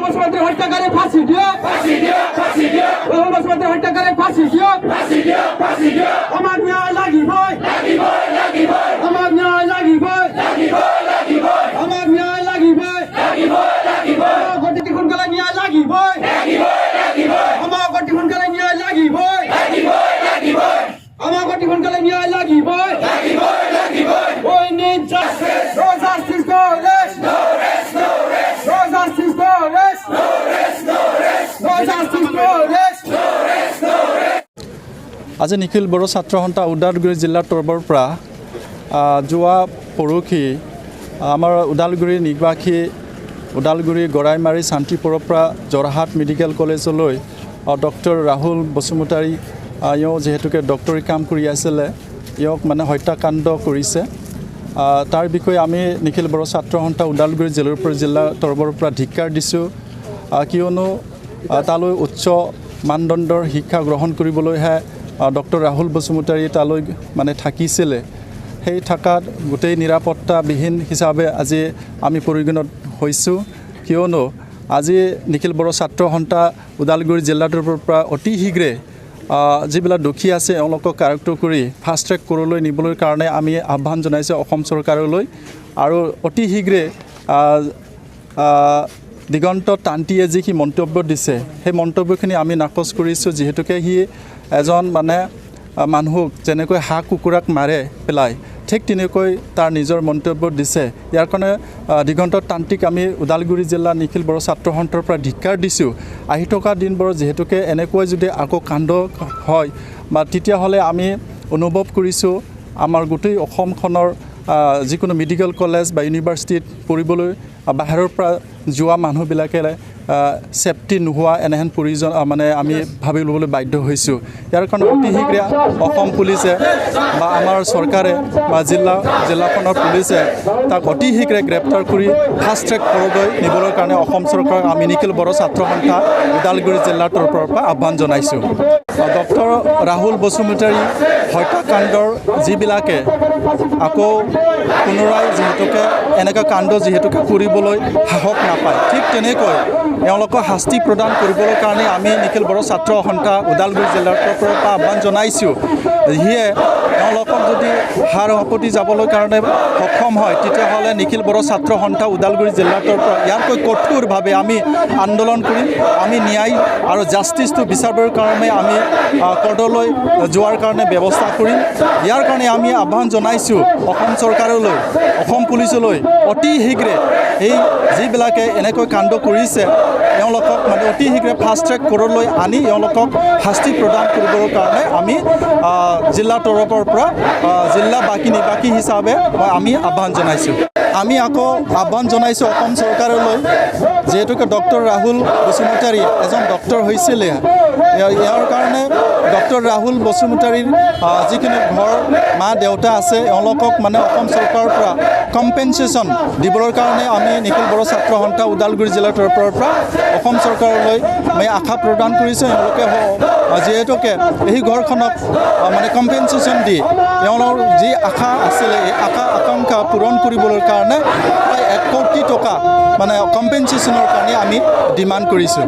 বসুমতারী হত্যাকারী ফাঁসি দিও রাহুল বসুমতারী হত্যাকারী ফাঁসি দিও আমার ন্যায় লাগিবই আমার ন্যায় লাগিবই আমার ন্যায় লাগিবই গতি সোনকালে ন্যায় লাগিবই আমার গতি সোনকালে ন্যায় লাগিবই আমার গতি সোনকালে ন্যায় লাগিবই We need justice. No justice, no rest. No rest, no rest. No justice, no rest. No rest, no rest. No justice, no rest. No rest, no rest. আজি নিখিল বড়ো ছাত্ৰ সন্থা ওদালগুৰি জিলাৰ তৰফৰ পৰা যোৱা পৰহি আমাৰ ওদালগুৰি নিবাসী ওদালগুৰি গৰাইমাৰী শান্তিপুৰৰ পৰা যোৰহাট মেডিকেল কলেজলৈ ডক্টৰ ৰাহুল বসুমতাৰী ইও যেহেতুকে ডক্টৰী কাম কৰি আছিলে ইয়ক মানে হত্যাকাণ্ড কৰিছে তাৰ বিষয়ে আমি নিখিল বড়ো ছাত্ৰ সন্থা ওদালগুৰি জিলাৰ তৰফৰ পৰা ধিক্কাৰ দিছোঁ কিয়নো তালৈ উচ্চ মানদণ্ডৰ শিক্ষা গ্ৰহণ কৰিবলৈহে ডক্টৰ ৰাহুল বসুমতাৰী তালৈ মানে থাকিছিলে সেই থাকাত গোটেই নিৰাপত্তাবিহীন হিচাপে আজি আমি পৰিগণিত হৈছোঁ কিয়নো আজি নিখিল বড়ো ছাত্ৰ সন্থা ওদালগুৰি জিলাৰ তৰফৰ পৰা অতি শীঘ্ৰে যিবিলাক দোষী আছে এওঁলোকক কাৰেক্ট কৰি ফাষ্ট ট্ৰেক ক'ৰলৈ নিবলৈ কাৰণে আমি আহ্বান জনাইছোঁ অসম চৰকাৰলৈ আৰু অতি শীঘ্ৰে দিগন্ত তান্তিয়ে যি মন্তব্য দিছে সেই মন্তব্যখিনি আমি নাকচ কৰিছোঁ যিহেতুকে সি এজন মানে মানুহক যেনেকৈ হাঁহ কুকুৰাক মাৰে পেলাই ঠিক তেনেকৈ তাৰ নিজৰ মন্তব্য দিছে ইয়াৰ কাৰণে দিগন্ত তান্ত্ৰিক আমি ওদালগুৰি জিলা নিখিল বড়ো ছাত্ৰ সন্থাৰ পৰা ধিক্কাৰ দিছোঁ আহি থকা দিনবোৰ যিহেতুকে এনেকৈ যদি আকৌ কাণ্ড হয় বা তেতিয়াহ'লে আমি অনুভৱ কৰিছোঁ আমাৰ গোটেই অসমখনৰ যিকোনো মেডিকেল কলেজ বা ইউনিভাৰ্চিটিত পঢ়িবলৈ বাহিৰৰ পৰা যোৱা মানুহবিলাকে সেফটি নোহোৱা এনেহেন প্ৰয়োজন মানে আমি ভাবি ল'বলৈ বাধ্য হৈছোঁ ইয়াৰ কাৰণে অতি শীঘ্ৰে অসম পুলিচে বা আমাৰ চৰকাৰে বা জিলাখনৰ পুলিচে তাক অতি শীঘ্ৰে গ্ৰেপ্তাৰ কৰি ফাষ্ট ট্ৰেক ক'ৰলৈ নিবলৈ কাৰণে অসম চৰকাৰক আমি নিখিল বড়ো ছাত্ৰ সন্থা ওদালগুৰি জিলাৰ তৰফৰ পৰা আহ্বান জনাইছোঁ ডক্টৰ ৰাহুল বসুমতাৰী হত্যাকাণ্ডৰ যিবিলাকে আকৌ পুনৰাই যিহেতুকে এনেকুৱা কাণ্ড যিহেতুকে কৰিবলৈ সাহস নাপায় ঠিক তেনেকৈ এওঁলোকক শাস্তি প্ৰদান কৰিবলৈ কাৰণে আমি নিখিল বড়ো ছাত্ৰ সন্থা ওদালগুৰি জিলাৰ তৰফৰ পৰা আহ্বান জনাইছোঁ সিয়ে এওঁলোকক যদি হাৰ সাপতি যাবলৈ কাৰণে সক্ষম হয় তেতিয়াহ'লে নিখিল বড়ো ছাত্ৰ সন্থা ওদালগুৰি জিলাৰ তৰফৰ ইয়াতকৈ কঠোৰভাৱে আমি আন্দোলন কৰিম আমি ন্যায় আৰু জাষ্টিছটো বিচাৰিবৰ কাৰণে আমি কোৰ্টলৈ যোৱাৰ কাৰণে ব্যৱস্থা কৰিম ইয়াৰ কাৰণে আমি আহ্বান জনাইছোঁ অসম চৰকাৰলৈ অসম পুলিচলৈ অতি শীঘ্ৰে এই যিবিলাকে এনেকৈ কাণ্ড কৰিছে এওঁলোকক মানে অতি শীঘ্ৰে ফাষ্ট ট্ৰেক ক'ৰলৈ আনি এওঁলোকক শাস্তি প্ৰদান কৰিবৰ কাৰণে আমি জিলা তৰফৰ পৰা জিলাবাসী নিবাসী হিচাপে আমি আহ্বান জনাইছোঁ আমি আকৌ আহ্বান জনাইছোঁ অসম চৰকাৰলৈ যিহেতুকে ডক্টৰ ৰাহুল বসুমতাৰী এজন ডক্টৰ হৈছিলে ইয়াৰ কাৰণে ডক্টৰ ৰাহুল বসুমতাৰীৰ যিখিনি ঘৰ মা দেউতা আছে এওঁলোকক মানে অসম চৰকাৰৰ পৰা কম্পেনচেশ্যন দিবৰ কাৰণে আমি নিখিল বড়ো ছাত্ৰ সন্থা ওদালগুৰি জিলাৰ তৰফৰ পৰা অসম চৰকাৰলৈ আমি আশা প্ৰদান কৰিছোঁ এওঁলোকে যিহেতুকে এই ঘৰখনক মানে কম্পেনচেশ্যন দি এওঁলোকৰ যি আশা আছিলে এই আশা আকাংক্ষা পূৰণ কৰিবলৈ কাৰণে প্ৰায় 1 কোটি টকা মানে কম্পেনচেশ্যনৰ কাৰণে আমি ডিমাণ্ড কৰিছোঁ